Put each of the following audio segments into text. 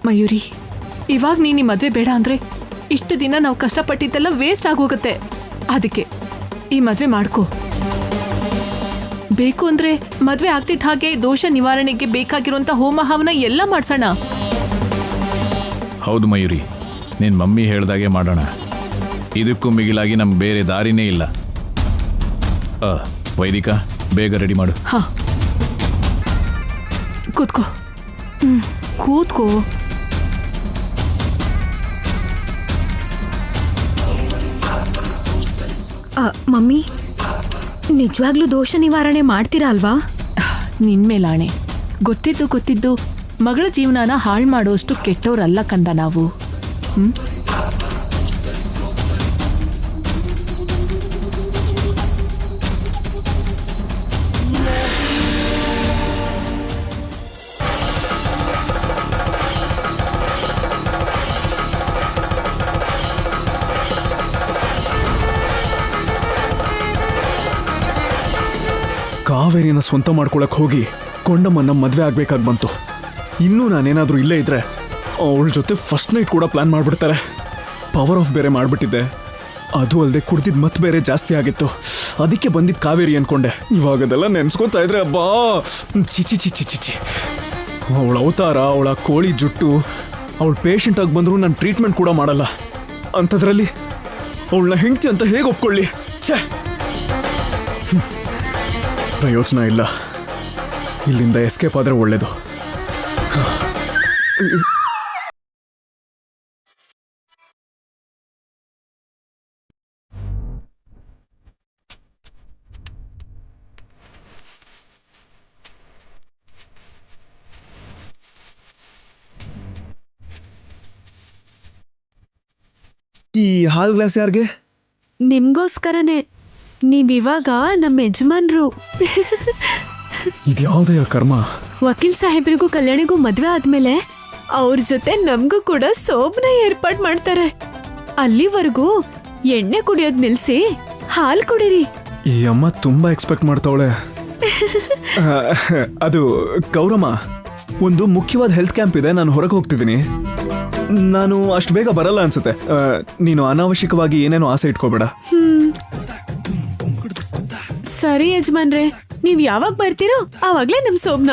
ಮಯೂರಿ, ಇವಾಗ ನೀನು ಮದುವೆ ಬೇಡ ಅಂದ್ರೆ ಇಷ್ಟು ದಿನ ನಾವು ಕಷ್ಟಪಟ್ಟಿದ್ದೆಲ್ಲ ವೇಸ್ಟ್ ಆಗೋಗುತ್ತೆ. ಅದಕ್ಕೆ ಈ ಮದುವೆ ಮಾಡ್ಕೋ. ಬೇಕು ಅಂದ್ರೆ ಮದುವೆ ಆಗ್ತಿದ್ದ ಹಾಗೆ ದೋಷ ನಿವಾರಣೆಗೆ ಬೇಕಾಗಿರುವಂತ ಹೋಮ ಹವನ ಎಲ್ಲ ಮಾಡ್ಸೋಣ. ಹೌದು ಮಯೂರಿ, ನಿನ್ನ ಮಮ್ಮಿ ಹೇಳ್ದಾಗೆ ಮಾಡೋಣ. ಇದಕ್ಕೂ ಮಿಗಿಲಾಗಿ ನಮ್ಗೆ ಬೇರೆ ದಾರಿನೇ ಇಲ್ಲ. ವೈದಿಕ, ಬೇಗ ರೆಡಿ ಮಾಡು. ಹಾ, ಕೂತ್ಕೋ. ಕೂತ್ಕೋ. ಮಮ್ಮಿ, ನಿಜವಾಗ್ಲೂ ದೋಷ ನಿವಾರಣೆ ಮಾಡ್ತೀರಾ ಅಲ್ವಾ? ನಿನ್ಮೇಲಾಣೆ. ಗೊತ್ತಿದ್ದು ಮಗಳ ಜೀವನನ ಹಾಳು ಮಾಡೋಷ್ಟು ಕೆಟ್ಟವ್ರಲ್ಲ ಕಂದ ನಾವು. ಕಾವೇರಿನ ಸ್ವಂತ ಮಾಡ್ಕೊಳಕ್ ಹೋಗಿ ಕೊಂಡಮ್ಮನ್ನ ಮದುವೆ ಆಗ್ಬೇಕಾಗಿ ಬಂತು. ಇನ್ನೂ ನಾನೇನಾದರೂ ಇಲ್ಲೇ ಇದ್ರೆ ಅವಳ ಜೊತೆ ಫಸ್ಟ್ ನೈಟ್ ಕೂಡ ಪ್ಲಾನ್ ಮಾಡಿಬಿಡ್ತಾರೆ. ಪವರ್ ಆಫ್ ಬೇರೆ ಮಾಡಿಬಿಟ್ಟಿದ್ದೆ. ಅದು ಅಲ್ಲದೆ ಕುಡ್ದಿದ್ದು ಮತ್ತೆ ಬೇರೆ ಜಾಸ್ತಿ ಆಗಿತ್ತು. ಅದಕ್ಕೆ ಬಂದಿದ್ದು ಕಾವೇರಿ ಅನ್ಕೊಂಡೆ. ಇವಾಗದೆಲ್ಲ ನೆನ್ಸ್ಕೊತಾ ಇದ್ರೆ ಅಬ್ಬಾ, ಚಿಚಿ ಚಿಚಿ ಚಿಚಿ. ಅವಳ ಅವತಾರ, ಅವಳ ಕೋಳಿ ಜುಟ್ಟು, ಅವಳು ಪೇಷಂಟಾಗಿ ಬಂದರೂ ನಾನು ಟ್ರೀಟ್ಮೆಂಟ್ ಕೂಡ ಮಾಡಲ್ಲ. ಅಂಥದ್ರಲ್ಲಿ ಅವಳನ್ನ ಹೆಂಡ್ತಿ ಅಂತ ಹೇಗೆ ಒಪ್ಕೊಳ್ಳಿ? ಛೇ, ಪ್ರಯೋಜನ ಇಲ್ಲ. ಇಲ್ಲಿಂದ ಎಸ್ಕೇಪ್ ಆದರೆ ಒಳ್ಳೇದು. ಈ ಹಾಲ್ ಗ್ಲಾಸ್ ಯಾರಿಗೆ? ನಿಮ್ಗೋಸ್ಕರನೇ. ನೀವಿವಾಗ ನಮ್ಮ ಯಜಮಾನ್ರು. ಇದ್ಯಾವುದಯ್ಯ ಕರ್ಮ? ವಕೀಲ್ ಸಾಹೇಬ್ರಿಗೂ ಕಲ್ಯಾಣಿಗೂ ಮದ್ವೆ ಆದ್ಮೇಲೆ ಅವ್ರ ಜೊತೆ ನಮಗೂ ಕೂಡ ಸೋಬ್ನ ಏರ್ಪಾಡ್ ಮಾಡ್ತಾರೆ. ಅಲ್ಲಿವರೆಗೂ ಎಣ್ಣೆ ಕುಡಿಯೋದ್ ನಿಲ್ಸಿ ಹಾಲ್ ಕುಡೀರಿ. ಈ ಅಮ್ಮ ತುಂಬಾ ಎಕ್ಸ್ಪೆಕ್ಟ್ ಮಾಡ್ತಾವಳೆ. ಅದು ಗೌರಮ್ಮ, ಒಂದು ಮುಖ್ಯವಾದ ಹೆಲ್ತ್ ಕ್ಯಾಂಪ್ ಇದೆ, ನಾನು ಹೊರಗೆ ಹೋಗ್ತಿದ್ದೀನಿ. ನಾನು ಅಷ್ಟು ಬೇಗ ಬರಲ್ಲ ಅನ್ಸುತ್ತೆ. ನೀನು ಅನಾವಶ್ಯಕವಾಗಿ ಏನೇನೋ ಆಸೆ ಇಟ್ಕೋಬೇಡ. ಸರಿ ಯಜಮಾನ್ರೆ, ನೀವ್ ಯಾವಾಗ ಬರ್ತೀರೋ ಆವಾಗ್ಲೇ ನಮ್ ಸೋಬ್ನ.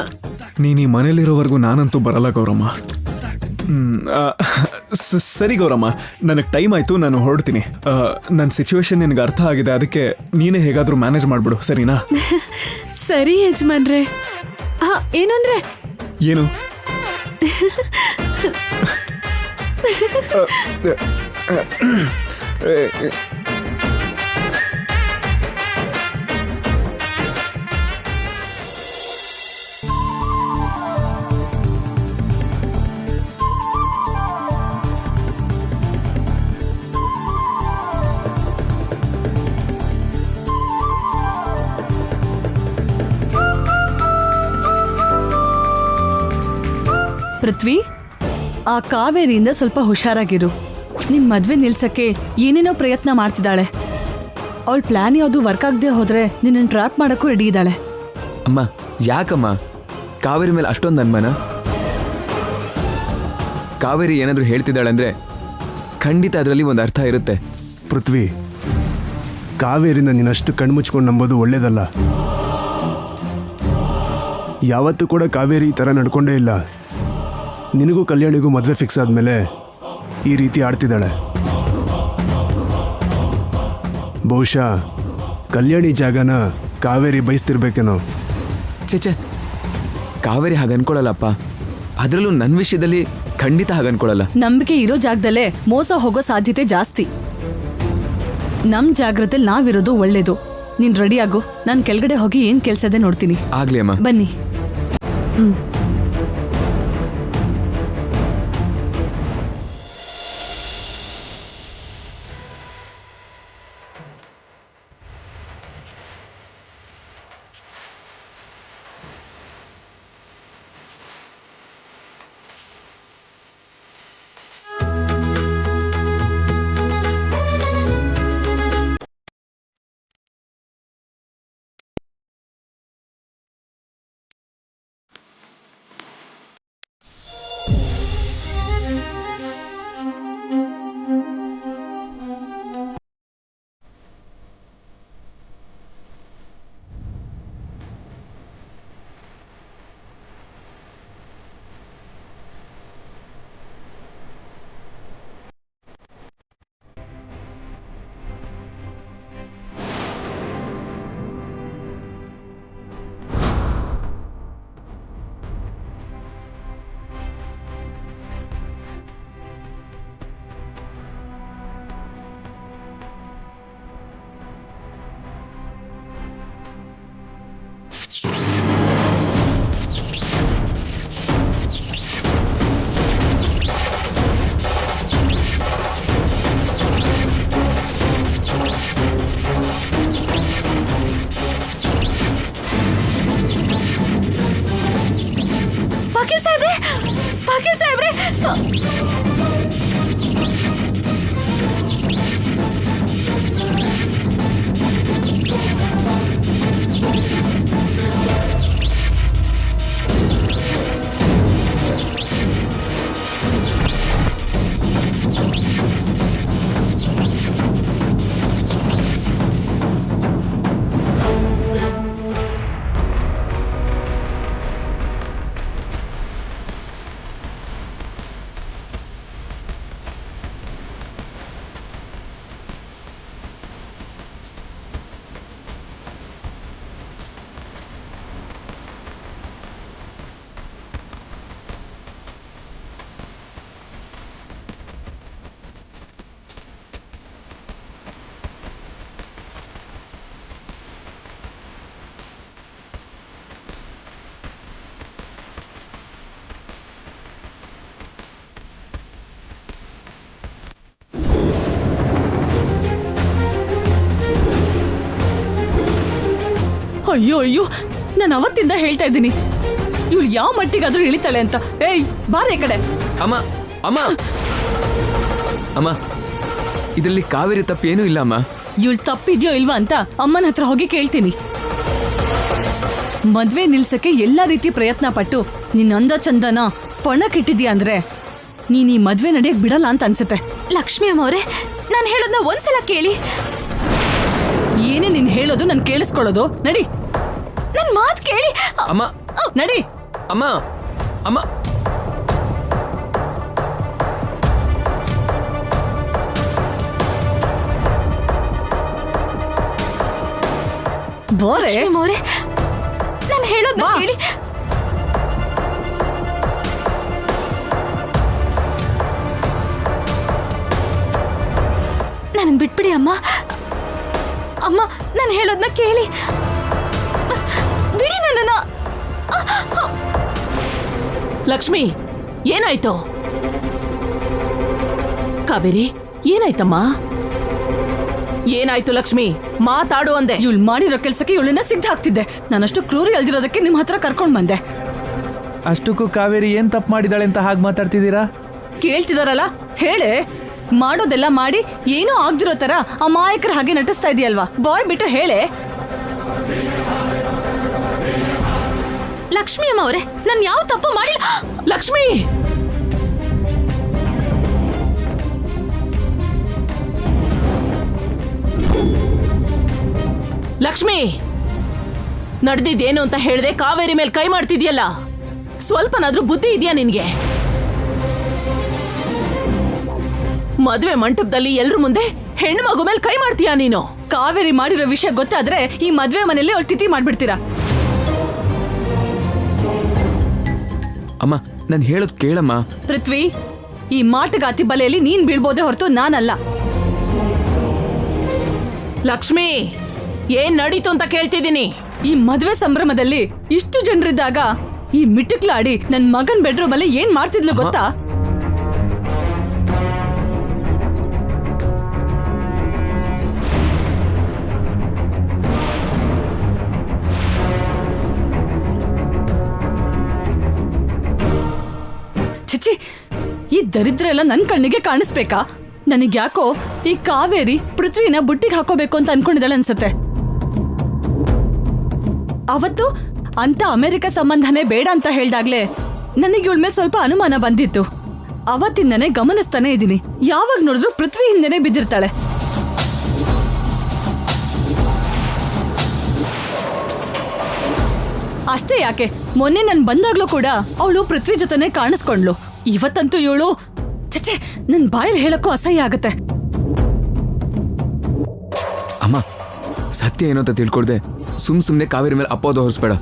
ನೀನು ಈ ಮನೇಲಿರೋವರೆಗೂ ನಾನಂತೂ ಬರಲ್ಲ ಗೌರಮ್ಮ. ಸರಿ ಗೌರಮ್ಮ, ನನಗೆ ಟೈಮ್ ಆಯ್ತು, ನಾನು ಹೊರಡ್ತೀನಿ. ನನ್ನ ಸಿಚುವೇಶನ್ ನಿನಗೆ ಅರ್ಥ ಆಗಿದೆ, ಅದಕ್ಕೆ ನೀನೇ ಹೇಗಾದ್ರೂ ಮ್ಯಾನೇಜ್ ಮಾಡ್ಬಿಡು, ಸರಿನಾ? ಸರಿ ಯಜಮಾನ್ರೆ. ಏನಂದ್ರೆ ಏನು? ಪೃಥ್ವಿ, ಆ ಕಾವೇರಿಯಿಂದ ಸ್ವಲ್ಪ ಹುಷಾರಾಗಿರು. ನಿನ್ ಮದ್ವೆ ನಿಲ್ಸಕ್ಕೆ ಏನೇನೋ ಪ್ರಯತ್ನ ಮಾಡ್ತಿದ್ದಾಳೆ. ಅವಳ ಪ್ಲಾನ್ ಯಾವುದು ವರ್ಕ್ ಆಗದೆ ಹೋದ್ರೆ ನಿನ್ನ ಟ್ರಾಪ್ ಮಾಡಕ್ಕೂ ರೆಡಿ ಇದ್ದಾಳೆ. ಅಮ್ಮ, ಯಾಕಮ್ಮ ಕಾವೇರಿ ಮೇಲೆ ಅಷ್ಟೊಂದು ಅನುಮಾನ? ಕಾವೇರಿ ಏನಾದರೂ ಹೇಳ್ತಿದ್ದಾಳೆ ಅಂದ್ರೆ ಖಂಡಿತ ಅದರಲ್ಲಿ ಒಂದು ಅರ್ಥ ಇರುತ್ತೆ. ಪೃಥ್ವಿ, ಕಾವೇರಿನ ನೀನಷ್ಟು ಕಣ್ಮುಚ್ಕೊಂಡು ನಂಬೋದು ಒಳ್ಳೇದಲ್ಲ. ಯಾವತ್ತೂ ಕೂಡ ಕಾವೇರಿ ಈ ಥರ ನಡ್ಕೊಂಡೇ ಇಲ್ಲ. ನಿನಗೂ ಕಲ್ಯಾಣಿಗೂ ಮದುವೆ ಫಿಕ್ಸ್ ಆದಮೇಲೆ ಈ ರೀತಿ ಆಡ್ತಿದ್ದಾಳೆ. ಬಹುಶಃ ಕಲ್ಯಾಣಿ ಜಾಗನ ಕಾವೇರಿ ಬಯಸ್ತಿರ್ಬೇಕೇನೋ. ಚೇಚೆ, ಕಾವೇರಿ ಹಾಗೆ ಅನ್ಕೊಳ್ಳಲ್ಲಪ್ಪ. ಅದರಲ್ಲೂ ನನ್ನ ವಿಷಯದಲ್ಲಿ ಖಂಡಿತ ಹಾಗೆ ಅನ್ಕೊಳ್ಳಲ್ಲ. ನಂಬಿಕೆ ಇರೋ ಜಾಗದಲ್ಲೇ ಮೋಸ ಹೋಗೋ ಸಾಧ್ಯತೆ ಜಾಸ್ತಿ. ನಮ್ ಜಾಗ್ರತೆಯಲ್ಲಿ ನಾವಿರೋದು ಒಳ್ಳೇದು. ನೀನ್ ರೆಡಿ ಆಗು, ನಾನು ಕೆಳಗಡೆ ಹೋಗಿ ಏನ್ ಕೆಲ್ಸ ಇದೆ ನೋಡ್ತೀನಿ. ಆಗ್ಲಿ ಅಮ್ಮ. ಬನ್ನಿ. ಅಯ್ಯೋ ಅಯ್ಯೋ, ನಾನು ಅವತ್ತಿಂದ ಹೇಳ್ತಾ ಇದ್ದೀನಿ ಇವಳು ಯಾವ ಮಟ್ಟಿಗಾದ್ರೂ ಇಳಿತಾಳೆ ಅಂತ. ಏಯ್ ಬಾರೆ ಈ ಕಡೆ. ಅಮ್ಮ ಅಮ್ಮ ಅಮ್ಮ, ಇದರಲ್ಲಿ ಕಾವೇರಿ ತಪ್ಪೇನೂ ಇಲ್ಲ ಅಮ್ಮ. ಇವಳು ತಪ್ಪಿದ್ಯೋ ಇಲ್ವಾ ಅಂತ ಅಮ್ಮನ ಹತ್ರ ಹೋಗಿ ಕೇಳ್ತೀನಿ. ಮದ್ವೆ ನಿಲ್ಸಕ್ಕೆ ಎಲ್ಲಾ ರೀತಿ ಪ್ರಯತ್ನ ಪಟ್ಟು ನಿನ್ನ ಅಂದ ಚಂದನ ಪಣಕ್ಕಿಟ್ಟಿದ್ಯಾ ಅಂದ್ರೆ ನೀನ್ ಈ ಮದ್ವೆ ನಡೆಯಕ್ ಬಿಡಲ್ಲ ಅಂತ ಅನ್ಸುತ್ತೆ. ಲಕ್ಷ್ಮಿ ಅಮ್ಮ ಅವರೇ, ನಾನು ಹೇಳೋದನ್ನ ಒಂದ್ಸಲ ಕೇಳಿ. ಏನೇ ನೀನ್ ಹೇಳೋದು ನನ್ ಕೇಳಿಸ್ಕೊಳ್ಳೋದು? ನಡಿ, ನನ್ ಮಾತ್ ಕೇಳಿ. ಅಮ್ಮ ನಡಿ. ಅಮ್ಮ ಅಮ್ಮ ಬೋರೆ, ಲಕ್ಷ್ಮಿ ಅಮ್ಮ ಅವರೇ, ನಾನು ಹೇಳೋದನ್ನ ಬಾ. ಕೇಳಿ. ನನ್ನ ಬಿಟ್ಬಿಡಿ ಅಮ್ಮ. ಅಮ್ಮ, ನಾನು ಹೇಳೋದನ್ನ ಕೇಳಿ. ಬಿಡಿ ನನ್ನನ್ನ. ಲಕ್ಷ್ಮಿ, ಏನಾಯ್ತು? ಕಾವೇರಿ, ಏನಾಯ್ತಮ್ಮ? ಏನಾಯ್ತು ಲಕ್ಷ್ಮಿ? ಮಾತಾಡು ಅಂದೆ. ಇವಳು ಮಾಡಿರೋ ಕೆಲ್ಸಕ್ಕೆ ಇವಳನ್ನ ಸಿಗ್ಧ ಹಾಕ್ತಿದ್ದೆ. ನಾನಷ್ಟು ಕ್ರೂರಿ ಅಲ್ದಿರೋದಕ್ಕೆ ನಿಮ್ ಹತ್ರ ಕರ್ಕೊಂಡ್ ಬಂದೆ. ಅಷ್ಟಕ್ಕೂ ಕಾವೇರಿ ಏನ್ ತಪ್ಪು ಮಾಡಿದಾಳೆ ಅಂತ ಹಾಗೆ ಮಾತಾಡ್ತಿದ್ದೀರಾ? ಕೇಳ್ತಿದಾರಲ್ಲ, ಹೇಳೆ. ಮಾಡೋದೆಲ್ಲ ಮಾಡಿ ಏನೂ ಆಗ್ದಿರೋ ತರ ಅಮಾಯಕರ ಹಾಗೆ ನಟಿಸ್ತಾ ಇದೆಯಲ್ವಾ? ಬಾಯ್ ಬಿಟ್ಟು ಹೇಳೆ. ಲಕ್ಷ್ಮಿ ಅಮ್ಮ ಅವರೇ, ನಾನು ಯಾವ ತಪ್ಪು ಮಾಡಿಲ್ಲ. ಲಕ್ಷ್ಮಿ, ಲಕ್ಷ್ಮಿ, ನಡೆದಿದ್ದೇನು ಅಂತ ಹೇಳ್ದೆ ಕಾವೇರಿ ಮೇಲೆ ಕೈ ಮಾಡ್ತಿದ್ಯಲ್ಲ, ಸ್ವಲ್ಪನಾದ್ರೂ ಬುದ್ಧಿ ಇದೆಯಾ ನಿನ್ಗೆ? ಮದುವೆ ಮಂಟಪದಲ್ಲಿ ಎಲ್ರ ಮುಂದೆ ಹೆಣ್ಣು ಮಗು ಮೇಲೆ ಕೈ ಮಾಡ್ತೀಯಾ ನೀನು? ಕಾವೇರಿ ಮಾಡಿರೋ ವಿಷಯ ಗೊತ್ತಾದ್ರೆ ಈ ಮದ್ವೆ ಮನೆಯಲ್ಲಿ ಅವಳು ತಿಥಿ ಮಾಡ್ಬಿಡ್ತೀರಾ. ಅಮ್ಮ, ನಾನು ಹೇಳೋದು ಕೇಳಮ್ಮ. ಪೃಥ್ವಿ, ಈ ಮಾಟಗಾತಿ ಬಲೆಯಲ್ಲಿ ನೀನ್ ಬೀಳ್ಬೋದೇ ಹೊರತು ನಾನಲ್ಲ. ಲಕ್ಷ್ಮಿ, ಏನ್ ನಡೀತು ಅಂತ ಕೇಳ್ತಿದ್ದೀನಿ. ಈ ಮದ್ವೆ ಸಂಭ್ರಮದಲ್ಲಿ ಇಷ್ಟು ಜನರಿದ್ದಾಗ ಈ ಮಿಟುಕ್ಲಾಡಿ ನನ್ ಮಗನ್ ಬೆಡ್ರೂಮ್ ಅಲ್ಲಿ ಏನ್ ಮಾಡ್ತಿದ್ಲು ಗೊತ್ತಾ? ಚಿಚಿ, ಈ ದರಿದ್ರ ಎಲ್ಲ ನನ್ ಕಣ್ಣಿಗೆ ಕಾಣಿಸ್ಬೇಕಾ? ನನಗ್ಯಾಕೋ ಈ ಕಾವೇರಿ ಪೃಥ್ವಿನ ಬುಟ್ಟಿಗೆ ಹಾಕೋಬೇಕು ಅಂತ ಅನ್ಕೊಂಡಿದ್ದಾಳೆ ಅನ್ಸುತ್ತೆ. ಅವತ್ತು ಅಂತ ಅಮೆರಿಕ ಸಂಬಂಧನೇ ಬೇಡ ಅಂತ ಹೇಳ್ದಾಗ್ಲೇ ನನಗೆ ಇವಳ ಮೇಲೆ ಸ್ವಲ್ಪ ಅನುಮಾನ ಬಂದಿತ್ತು. ಅವತ್ತಿಂದನೇ ಗಮನಿಸ್ತಾನೆ ಇದ್ದೀನಿ, ಯಾವಾಗ ನೋಡಿದ್ರು ಪೃಥ್ವಿ ಹಿಂದೆನೆ ಬಿದ್ದಿರ್ತಾಳೆ. ಅಷ್ಟೇ ಯಾಕೆ, ಮೊನ್ನೆ ನಾನು ಬಂದಾಗ್ಲೂ ಕೂಡ ಅವಳು ಪೃಥ್ವಿ ಜೊತೆನೆ ಕಾಣಿಸ್ಕೊಂಡ್ಲು. ಇವತ್ತಂತೂ ಇವಳು ಚಚೆ, ನನ್ ಬಾಯಲ್ಲಿ ಹೇಳಕ್ಕೂ ಅಸಹ್ಯ ಆಗತ್ತೆ. ಅಮ್ಮ, ಸತ್ಯ ಏನೋ ಅಂತ ತಿಳ್ಕೊಳ್ದೆ ಸುಮ್ನೆ ಕಾವೇರಿ ಮೇಲೆ ಅಪವಾದ ಹೊರಿಸ್ಬೇಡ.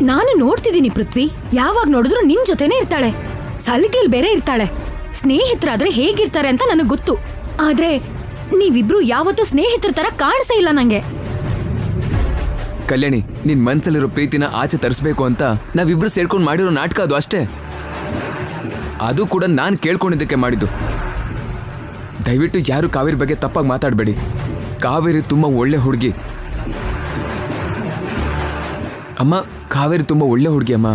ನಾನು ನೋಡ್ತಿದ್ದೀನಿ ಪೃಥ್ವಿ, ಯಾವಾಗ ನೋಡಿದ್ರು ನಿನ್ ಜೊತೆನೆ ಇರ್ತಾಳೆ. ಸಲಿಗೆಲ್ ಬೇರೆ ಇರ್ತಾಳೆ. ಸ್ನೇಹಿತರಾದ್ರೆ ಹೇಗಿರ್ತಾರೆ ಅಂತ ನನಗೆ ಗೊತ್ತು. ಆದ್ರೆ ನೀವಿಬ್ರು ಯಾವತ್ತೂ ಸ್ನೇಹಿತರ ತರ ಕಾಣಿಸೇ ಇಲ್ಲ ನಂಗೆ. ಕಲ್ಯಾಣಿ, ನಿನ್ ಮನ್ಸಲ್ಲಿರೋ ಪ್ರೀತಿನ ಆಚೆ ತರಿಸ್ಬೇಕು ಅಂತ ನಾವಿಬ್ರು ಸೇರ್ಕೊಂಡು ಮಾಡಿರೋ ನಾಟಕ ಅದು ಅಷ್ಟೇ. ಅದು ಕೂಡ ನಾನು ಕೇಳ್ಕೊಂಡಿದ್ದಕ್ಕೆ ಮಾಡಿದ್ದು. ದಯವಿಟ್ಟು ಯಾರು ಕಾವೇರಿ ಬಗ್ಗೆ ತಪ್ಪಾಗಿ ಮಾತಾಡಬೇಡಿ. ಕಾವೇರಿ ತುಂಬಾ ಒಳ್ಳೆ ಹುಡುಗಿ ಅಮ್ಮ. ಕಾವೇರಿ ತುಂಬಾ ಒಳ್ಳೆ ಹುಡುಗಿ ಅಮ್ಮ.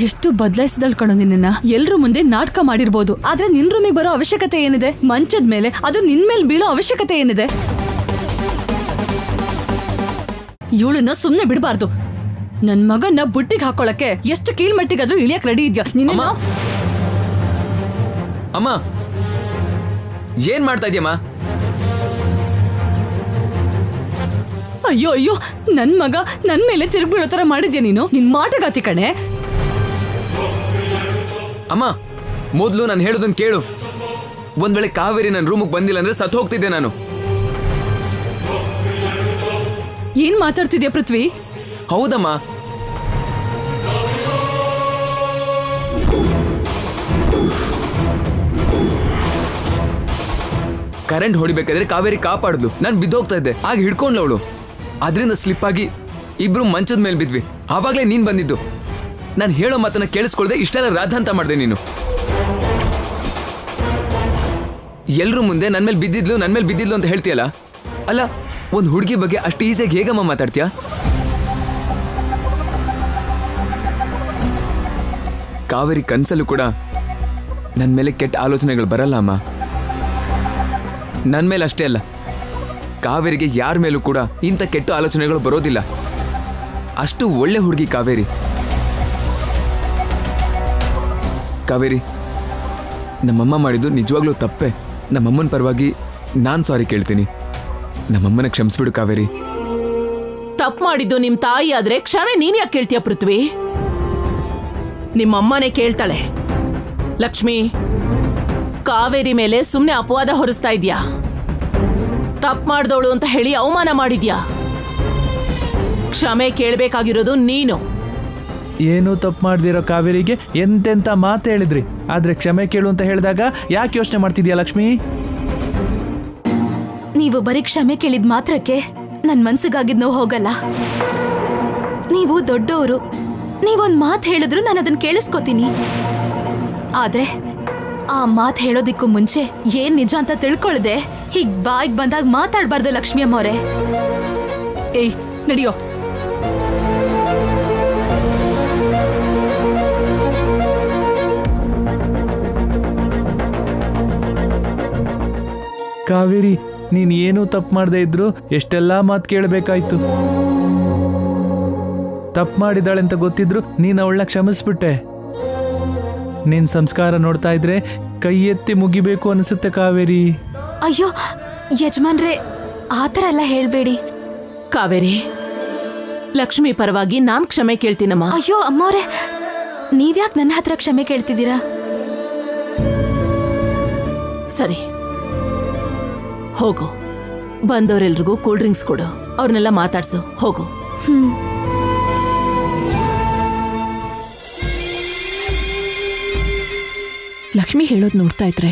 ಎಷ್ಟು ಬದಲಾಯಿಸಿದಳ್ ಕಣೋ ನಿನ್ನ. ಎಲ್ರ ಮುಂದೆ ನಾಟಕ ಮಾಡಿರ್ಬೋದು, ಆದ್ರೆ ನಿನ್ ರೂಮಿಗೆ ಬರೋ ಅವಶ್ಯಕತೆ ಏನಿದೆ? ಮಂಚದ ಮೇಲೆ, ಅದು ನಿನ್ ಮೇಲೆ ಬೀಳೋ ಅವಶ್ಯಕತೆ ಏನಿದೆ? ಇವಳನ್ನ ಸುಮ್ನೆ ಬಿಡಬಾರ್ದು. ನನ್ ಮಗನ್ನ ಬುಟ್ಟಿಗೆ ಹಾಕೊಳಕ್ಕೆ ಎಷ್ಟು ಕೀಳ್ಮಟ್ಟಿಗಾದ್ರೂ ಇಳಿಯಕ್ ರೆಡಿ ಇದ್ಯಾ ನಿನ್ನ? ಅಮ್ಮ, ಏನ್ ಮಾಡ್ತಾ ಇದೀಯಮ್ಮ? ಅಯ್ಯೋ ಅಯ್ಯೋ, ನನ್ ಮಗ ನನ್ ಮೇಲೆ ತಿರುಗ್ಬೀಳೋ ತರ ಮಾಡಿದ್ಯಾ ನೀನು. ನಿನ್ ಮಾಟಗಾತಿ ಕಣೆ. ಅಮ್ಮ, ಮೊದಲು ನಾನು ಹೇಳೋದನ್ನ ಕೇಳು. ಒಂದ್ ವೇಳೆ ಕಾವೇರಿ ನನ್ನ ರೂಮಿಗೆ ಬಂದಿಲ್ಲ ಅಂದ್ರೆ ಸತ್ತು ಹೋಗ್ತಿದ್ದೆ ನಾನು. ಏನ್ ಮಾತಾಡ್ತಿದ್ಯಾ ಪೃಥ್ವಿ? ಹೌದಮ್ಮ. ಕರೆಂಟ್ ಹೊಡಿಬೇಕಾದ್ರೆ ಕಾವೇರಿ ಕಾಪಾಡಿದ್ಲು. ನಾನು ಬಿದ್ದೋಗ್ತಾ ಇದ್ದೆ, ಆಗ ಹಿಡ್ಕೊಂಡ್ಲು ಅವಳು. ಅದರಿಂದ ಸ್ಲಿಪ್ ಆಗಿ ಇಬ್ರು ಮಂಚದ ಮೇಲೆ ಬಿದ್ವಿ. ಆವಾಗಲೇ ನೀನ್ ಬಂದಿದ್ದು. ನಾನು ಹೇಳೋ ಮಾತನ್ನ ಕೇಳಿಸ್ಕೊಳ್ದೆ ಇಷ್ಟೆಲ್ಲ ರಾಧಾಂತ ಮಾಡಿದೆ ನೀನು. ಎಲ್ರೂ ಮುಂದೆ ನನ್ನ ಮೇಲೆ ಬಿದ್ದಿದ್ಲು ಅಂತ ಹೇಳ್ತೀಯಲ್ಲ. ಅಲ್ಲ, ಒಂದು ಹುಡುಗಿ ಬಗ್ಗೆ ಅಷ್ಟು ಈಸಿಯಾಗಿ ಹೇಗಮ್ಮ ಮಾತಾಡ್ತೀಯಾ? ಕಾವೇರಿ ಕನ್ಸಲ್ಲೂ ಕೂಡ ನನ್ನ ಮೇಲೆ ಕೆಟ್ಟ ಆಲೋಚನೆಗಳು ಬರಲ್ಲ ಅಮ್ಮ. ನನ್ನ ಮೇಲೆ ಅಷ್ಟೇ ಅಲ್ಲ, ಕಾವೇರಿಗೆ ಯಾರ ಮೇಲೂ ಕೂಡ ಇಂಥ ಕೆಟ್ಟ ಆಲೋಚನೆಗಳು ಬರೋದಿಲ್ಲ. ಅಷ್ಟು ಒಳ್ಳೆ ಹುಡುಗಿ ಕಾವೇರಿ. ಕಾವೇರಿ, ನಮ್ಮಮ್ಮ ಮಾಡಿದ್ದು ನಿಜವಾಗ್ಲೂ ತಪ್ಪೆ. ನಮ್ಮಮ್ಮನ ಪರವಾಗಿ ನಾನು ಸಾರಿ ಕೇಳ್ತೀನಿ. ನಮ್ಮಮ್ಮನ ಕ್ಷಮಿಸ್ಬಿಡು ಕಾವೇರಿ. ತಪ್ಪು ಮಾಡಿದ್ದು ನಿಮ್ ತಾಯಿ ಆದ್ರೆ ಕ್ಷಮೆ ನೀನ್ ಯಾಕೆ ಕೇಳ್ತೀಯ ಪೃಥ್ವಿ? ನಿಮ್ಮಮ್ಮನೇ ಕೇಳ್ತಾಳೆ. ಲಕ್ಷ್ಮಿ, ಕಾವೇರಿ ಮೇಲೆ ಸುಮ್ನೆ ಅಪವಾದ ಹೊರಿಸ್ತಾ ಇದ್ಯಾ? ತಪ್ಪು ಮಾಡ್ದವಳು ಅಂತ ಹೇಳಿ ಅವಮಾನ ಮಾಡಿದ್ಯಾ? ಕ್ಷಮೆ ಕೇಳಬೇಕಾಗಿರೋದು ನೀನು. ಏನೂ ತಪ್ಪು ಮಾಡ್ದಿರೋ ಕಾವೇರಿಗೆ ಎಂತೆಂತ ಮಾತು ಹೇಳಿದ್ರಿ, ಆದ್ರೆ ಕ್ಷಮೆ ಕೇಳು ಅಂತ ಹೇಳಿದಾಗ ಯಾಕೆ ಯೋಚನೆ ಮಾಡ್ತಿದ್ಯಾ ಲಕ್ಷ್ಮಿ? ನೀವು ಬರೀ ಕ್ಷಮೆ ಕೇಳಿದ ಮಾತ್ರಕ್ಕೆ ನನ್ನ ಮನ್ಸಿಗಾಗಿದ್ ನೋವು ಹೋಗಲ್ಲ. ನೀವು ದೊಡ್ಡವರು, ನೀವೊಂದ್ ಮಾತು ಹೇಳಿದ್ರು ನಾನು ಅದನ್ನ ಕೇಳಿಸ್ಕೊತೀನಿ. ಆದ್ರೆ ಆ ಮಾತು ಹೇಳೋದಿಕ್ಕೂ ಮುಂಚೆ ಏನ್ ನಿಜ ಅಂತ ತಿಳ್ಕೊಳ್ದೆ ಹೀಗ್ ಬಾಯಿಗೆ ಬಂದಾಗ ಮಾತಾಡ್ಬಾರ್ದು ಲಕ್ಷ್ಮಿ ಅಮ್ಮವ್ರೆ. ಏಯ್ ನಡಿಯೋ. ಕಾವೇರಿ, ನೀನ್ ಏನೂ ತಪ್ಪು ಮಾಡದೇ ಇದ್ರು ಎಷ್ಟೆಲ್ಲಾ ಮಾತು ಕೇಳಬೇಕಾಯ್ತು. ತಪ್ಪು ಮಾಡಿದಾಳೆ ಅಂತ ಗೊತ್ತಿದ್ರು ನೀನು ಅವಳನ್ನ ಕ್ಷಮಿಸ್ಬಿಟ್ಟೆ. ನಿನ್ ಸಂಸ್ಕಾರ ನೋಡ್ತಾ ಇದ್ರೆ ಕೈ ಎತ್ತಿ ಮುಗಿಬೇಕು ಅನಿಸುತ್ತೆ ಕಾವೇರಿ. ಅಯ್ಯೋ ಯಜಮಾನ್ರೆ, ಆತರ ಎಲ್ಲ ಹೇಳ್ಬೇಡಿ. ಕಾವೇರಿ, ಲಕ್ಷ್ಮಿ ಪರವಾಗಿ ನಾನ್ ಕ್ಷಮೆ ಕೇಳ್ತೀನಮ್ಮ. ಅಯ್ಯೋ ಅಮ್ಮವ್ರೆ, ನೀವ್ಯಾಕೆ ನನ್ನ ಹತ್ರ ಕ್ಷಮೆ ಕೇಳ್ತಿದ್ದೀರಾ? ಸರಿ, ಹೋಗು. ಬಂದವರೆಲ್ರಿಗೂ ಕೂಲ್ ಡ್ರಿಂಕ್ಸ್ ಕೊಡು, ಅವ್ರನ್ನೆಲ್ಲ ಮಾತಾಡ್ಸು. ಹೋಗು. ಲಕ್ಷ್ಮಿ ಹೇಳೋದು ನೋಡ್ತಾ ಇದ್ರೆ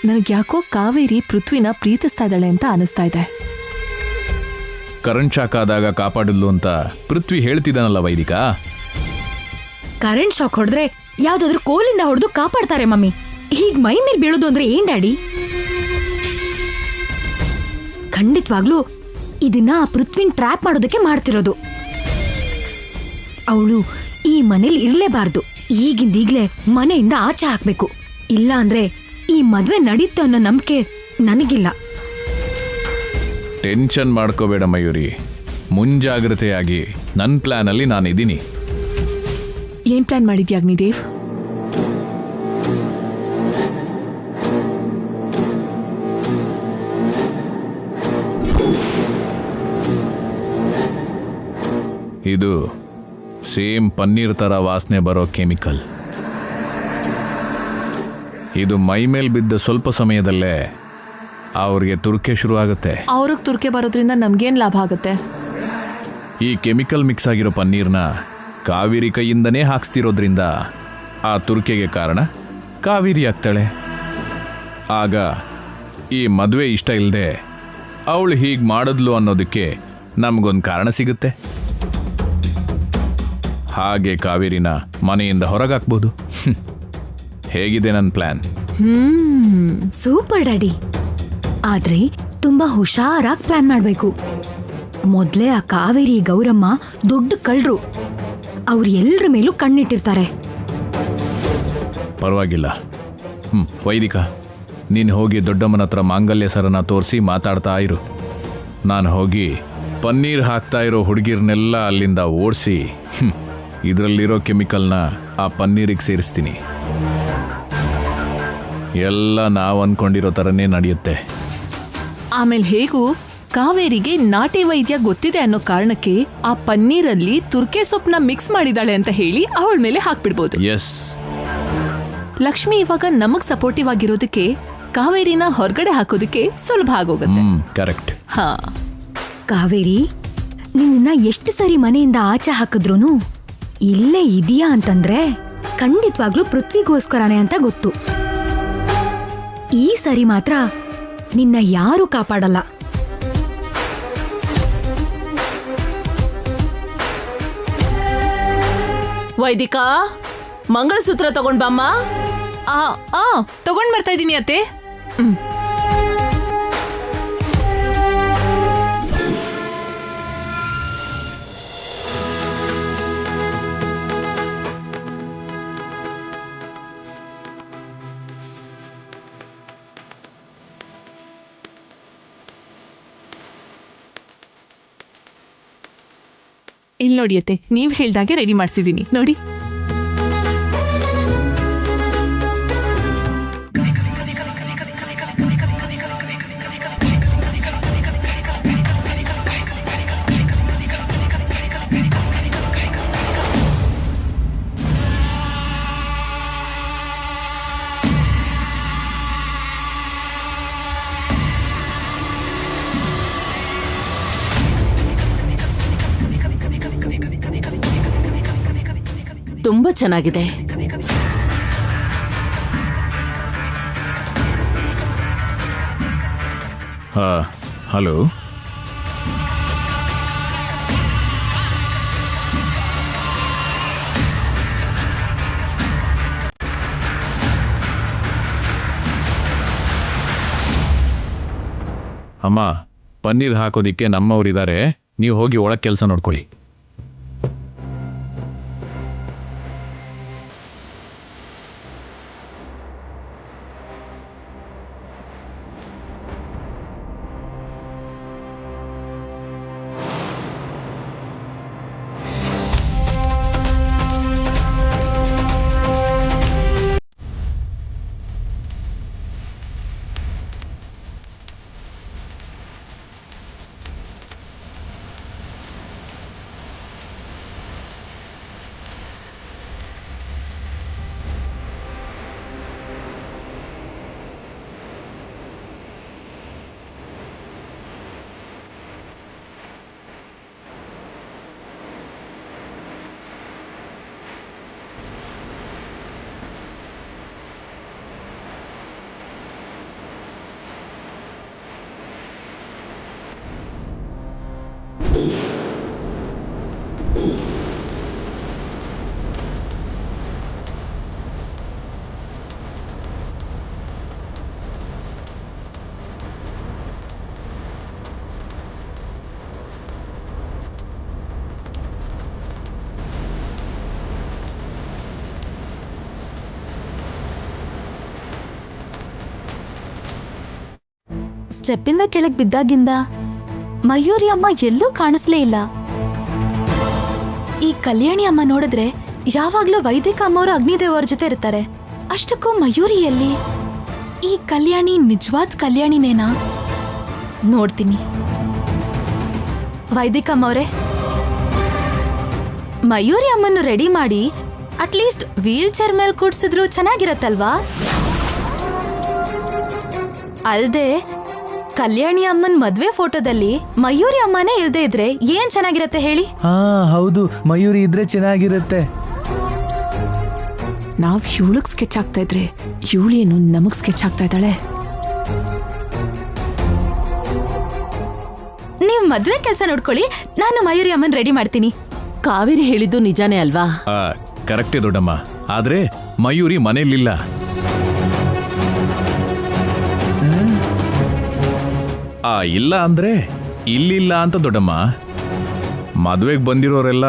ನನಗೆ ಯಾಕೋ ಕಾವೇರಿ ಪೃಥ್ವಿನ ಪ್ರೀತಿಸ್ತಾ ಇದ್ದಾಳೆ ಅಂತ ಅನಿಸ್ತಾ ಇದೆ. ಕರೆಂಟ್ ಶಾಕ್ ಆದಾಗ ಕಾಪಾಡಿದ್ಲು ಅಂತ ಪೃಥ್ವಿ ಹೇಳ್ತಿದ್ದಾನಲ್ಲ ವೈದಿಕ. ಕರೆಂಟ್ ಶಾಕ್ ಹೊಡೆದ್ರೆ ಯಾವ್ದಾದ್ರು ಕೋಲಿಂದ ಹೊಡೆದು ಕಾಪಾಡ್ತಾರೆ ಮಮ್ಮಿ. ಹೀಗ್ ಮೈ ಮೇಲೆ ಬೀಳೋದು ಅಂದ್ರೆ ಏನ್ ಡ್ಯಾಡಿ? ಖಂಡಿತವಾಗ್ಲೂ ಇದನ್ನ ಆ ಪೃಥ್ವಿನ್ ಟ್ರ್ಯಾಪ್ ಮಾಡೋದಕ್ಕೆ ಮಾಡ್ತಿರೋದು. ಅವಳು ಈ ಮನೇಲಿ ಇರ್ಲೇಬಾರ್ದು. ಈಗಿಂದೀಗ್ಲೇ ಮನೆಯಿಂದ ಆಚೆ ಹಾಕ್ಬೇಕು. ಇಲ್ಲ ಅಂದ್ರೆ ಈ ಮದ್ವೆ ನಡೀತು ಅನ್ನೋ ನಂಬಿಕೆ ನನಗಿಲ್ಲ. ಟೆನ್ಷನ್ ಮಾಡ್ಕೋಬೇಡ ಮಯೂರಿ, ಮುಂಜಾಗ್ರತೆಯಾಗಿ ನನ್ನ ಪ್ಲಾನಲ್ಲಿ ನಾನಿದ್ದೀನಿ. ಏನ್ ಪ್ಲಾನ್ ಮಾಡಿದ್ಯಾ ಅಗ್ನಿದೇವ್? ಇದು ಸೇಮ್ ಪನ್ನೀರ್ ತರ ವಾಸನೆ ಬರೋ ಕೆಮಿಕಲ್. ಇದು ಮೈ ಮೇಲೆ ಬಿದ್ದ ಸ್ವಲ್ಪ ಸಮಯದಲ್ಲೇ ಅವ್ರಿಗೆ ತುರ್ಕೆ ಶುರು ಆಗುತ್ತೆ. ಅವ್ರಿಗೆ ತುರ್ಕೆ ಬರೋದ್ರಿಂದ ನಮ್ಗೇನ್ ಲಾಭ ಆಗುತ್ತೆ? ಈ ಕೆಮಿಕಲ್ ಮಿಕ್ಸ್ ಆಗಿರೋ ಪನ್ನೀರ್ನ ಕಾವೇರಿ ಕೈಯಿಂದನೇ ಹಾಕ್ಸ್ತಿರೋದ್ರಿಂದ ಆ ತುರ್ಕೆಗೆ ಕಾರಣ ಕಾವೇರಿ ಆಗ್ತಾಳೆ. ಆಗ ಈ ಮದುವೆ ಇಷ್ಟ ಇಲ್ಲದೆ ಅವಳು ಹೀಗೆ ಮಾಡಿದ್ಲು ಅನ್ನೋದಕ್ಕೆ ನಮಗೊಂದು ಕಾರಣ ಸಿಗುತ್ತೆ. ಹಾಗೆ ಕಾವೇರಿನ ಮನೆಯಿಂದ ಹೊರಗಾಕ್ಬೋದು. ಹೇಗಿದೆ ನನ್ನ ಪ್ಲಾನ್? Super daddy. ಆದ್ರೆ ತುಂಬಾ ಹುಷಾರಾಗಿ ಪ್ಲಾನ್ ಮಾಡ್ಬೇಕು. ಮೊದ್ಲೇ ಆ ಕಾವೇರಿ ಗೌರಮ್ಮ ದೊಡ್ಡ ಕಳ್ರು. ಅವ್ರು ಎಲ್ರ ಮೇಲೂ ಕಣ್ಣಿಟ್ಟಿರ್ತಾರೆ. ಪರವಾಗಿಲ್ಲ. ವೈದಿಕ, ನೀನು ಹೋಗಿ ದೊಡ್ಡಮ್ಮನ ಹತ್ರ ಮಾಂಗಲ್ಯ ಸರನ ತೋರಿಸಿ ಮಾತಾಡ್ತಾ ಇರು. ನಾನು ಹೋಗಿ ಪನ್ನೀರ್ ಹಾಕ್ತಾ ಇರೋ ಹುಡುಗಿರ್ನೆಲ್ಲ ಅಲ್ಲಿಂದ ಓಡಿಸಿ ಇದರಲ್ಲಿರೋ ಕೆಮಿಕಲ್ನ ಆ ಪನ್ನೀರಿಗೆ ಸೇರಿಸ್ತೀನಿ. ಎಲ್ಲ ನಾವು ಅಂದ್ಕೊಂಡಿರೋ ಥರನೇ ನಡೆಯುತ್ತೆ. ಆಮೇಲೆ ಹೇಗೂ ಕಾವೇರಿಗೆ ನಾಟಿ ವೈದ್ಯ ಗೊತ್ತಿದೆ ಅನ್ನೋ ಕಾರಣಕ್ಕೆ ಆ ಪನ್ನೀರಲ್ಲಿ ತುರ್ಕೆ ಸೊಪ್ಪನ್ನ ಮಿಕ್ಸ್ ಮಾಡಿದಾಳೆ ಅಂತ ಹೇಳಿ ಅವಳ ಮೇಲೆ ಹಾಕ್ಬಿಡ್ಬೋದು. ಎಸ್. ಲಕ್ಷ್ಮಿ ಇವಾಗ ನಮಗ್ ಸಪೋರ್ಟಿವ್ ಆಗಿರೋದಕ್ಕೆ ಕಾವೇರಿನ ಹೊರಗಡೆ ಹಾಕೋದಕ್ಕೆ ಸುಲಭ ಆಗೋಗುತ್ತೆ. ಕರೆಕ್ಟ್. ಹಾ, ಕಾವೇರಿ, ನಿನ್ನ ಎಷ್ಟು ಸರಿ ಮನೆಯಿಂದ ಆಚೆ ಹಾಕಿದ್ರೂ ಇಲ್ಲೇ ಇದೆಯಾ ಅಂತಂದ್ರೆ ಖಂಡಿತವಾಗ್ಲೂ ಪೃಥ್ವಿಗೋಸ್ಕರನೇ ಅಂತ ಗೊತ್ತು. ಈ ಸರಿ ಮಾತ್ರ ನಿನ್ನ ಯಾರೂ ಕಾಪಾಡಲ್ಲ. ವೈದಿಕಾ, ಮಂಗಳಸೂತ್ರ ತಗೊಂಡ್ ಬಾಮ್ಮ. ತಗೊಂಡ್ ಬರ್ತಾ ಇದೀನಿ ಅತ್ತೆ. ಇಲ್ಲಿ ನೋಡಿಯತ್ತೆ, ನೀವ್ ಹೇಳ್ದಾಗೆ ರೆಡಿ ಮಾಡ್ಸಿದೀನಿ ನೋಡಿ. ತುಂಬಾ ಚೆನ್ನಾಗಿದೆ. ಹಲೋ, ಅಮ್ಮ, ಪನ್ನೀರ್ ಹಾಕೋದಿಕ್ಕೆ ನಮ್ಮವರಿದ್ದಾರೆ, ನೀವು ಹೋಗಿ ಒಳಗೆ ಕೆಲಸ ನೋಡ್ಕೊಳ್ಳಿ. ಸ್ಟೆಪ್ಪಿಂದ ಕೆಳಗ್ ಬಿದ್ದಾಗಿಂದ ಮಯೂರಿ ಅಮ್ಮ ಎಲ್ಲೂ ಕಾಣಿಸ್ಲೇ ಇಲ್ಲ. ಈ ಕಲ್ಯಾಣಿ ಅಮ್ಮ ನೋಡಿದ್ರೆ ಯಾವಾಗ್ಲೂ ವೈದಿಕ ಅಮ್ಮವರು ಅಗ್ನಿದೇವರ ಜೊತೆ ಇರ್ತಾರೆ. ಅಷ್ಟಕ್ಕೂ ಮಯೂರಿ ಎಲ್ಲಿ? ಈ ಕಲ್ಯಾಣಿ ನಿಜವಾದ ಕಲ್ಯಾಣಿನೇನಾ? ನೋಡ್ತೀನಿ. ವೈದಿಕ ಅಮ್ಮವ್ರೆ, ಮಯೂರಿ ಅಮ್ಮನ್ನು ರೆಡಿ ಮಾಡಿ ಅಟ್ಲೀಸ್ಟ್ ವೀಲ್ ಚೇರ್ ಮೇಲೆ ಕೂಡ್ಸಿದ್ರು ಚೆನ್ನಾಗಿರತ್ತಲ್ವಾ? ಅಲ್ದೆ ಕಲ್ಯಾಣಿ ಅಮ್ಮನ್ ಮದ್ವೆ ಫೋಟೋದಲ್ಲಿ ಮಯೂರಿ ಅಮ್ಮನೇ ಇಲ್ದೇ ಇದ್ರೆ ಏನ್ ಚೆನ್ನಾಗಿರತ್ತೆ ಹೇಳಿ? ಹಾ ಹೌದು, ಮಯೂರಿ ಇದ್ರೆ ಚೆನ್ನಾಗಿರುತ್ತೆ. ನಾವ್ ಇವಳಿಗ್ ಸ್ಕೆಚ್ ಆಗ್ತಾ ಇದ್ರೆ ಇವಳೇನು ನಮಗ್ ಸ್ಕೆಚ್ ಆಗ್ತಾ ಇದ್ದಾಳೆ. ನೀವ್ ಮದ್ವೆ ಕೆಲ್ಸ ನೋಡ್ಕೊಳ್ಳಿ, ನಾನು ಮಯೂರಿ ಅಮ್ಮನ್ ರೆಡಿ ಮಾಡ್ತೀನಿ. ಕಾವೇರಿ ಹೇಳಿದ್ದು ನಿಜಾನೇ ಅಲ್ವಾ? ಕರೆಕ್ಟೇ ದೊಡ್ಡಮ್ಮ, ಆದ್ರೆ ಮಯೂರಿ ಮನೇಲಿಲ್ಲ. ಇಲ್ಲ ಅಂದ್ರೆ ಇಲ್ಲಿಲ್ಲ ಅಂತ ದೊಡ್ಡಮ್ಮ. ಮದುವೆಗೆ ಬಂದಿರೋರೆಲ್ಲ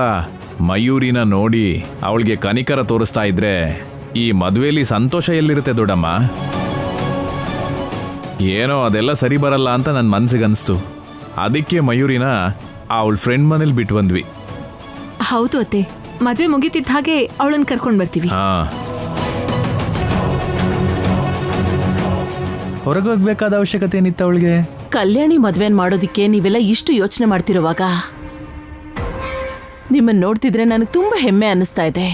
ಮಯೂರಿನ ನೋಡಿ ಅವಳಿಗೆ ಕನಿಕರ ತೋರಿಸ್ತಾ ಇದ್ರೆ ಈ ಮದುವೆಯಲ್ಲಿ ಸಂತೋಷ ಎಲ್ಲಿರುತ್ತೆ ದೊಡ್ಡಮ್ಮ? ಏನೋ ಅದೆಲ್ಲ ಸರಿ ಬರಲ್ಲ ಅಂತ ನನ್ನ ಮನ್ಸಿಗೆ ಅನಿಸ್ತು. ಅದಕ್ಕೆ ಮಯೂರಿನ ಅವಳ ಫ್ರೆಂಡ್ ಮನೇಲಿ ಬಿಟ್ಟು ಬಂದ್ವಿ. ಹೌದು ಅತ್ತೆ, ಮದ್ವೆ ಮುಗಿತಿದ್ದ ಹಾಗೆ ಅವಳನ್ನ ಕರ್ಕೊಂಡ್ ಬರ್ತೀವಿ. ಹೊರಗೋಗ್ಬೇಕಾದ ಅವಶ್ಯಕತೆ ಏನಿತ್ತು ಅವಳಿಗೆ? ಕಲ್ಯಾಣಿ ಮದ್ವೆನ್ ಮಾಡೋದಿಕ್ಕೆ ನೀವೆಲ್ಲ ಇಷ್ಟು ಯೋಚನೆ ಮಾಡ್ತಿರುವಾಗ ನಿಮ್ಮನ್ನ ನೋಡ್ತಿದ್ರೆ ನನಗೆ ತುಂಬಾ ಹೆಮ್ಮೆ ಅನ್ನಿಸ್ತಾ ಇದೆ.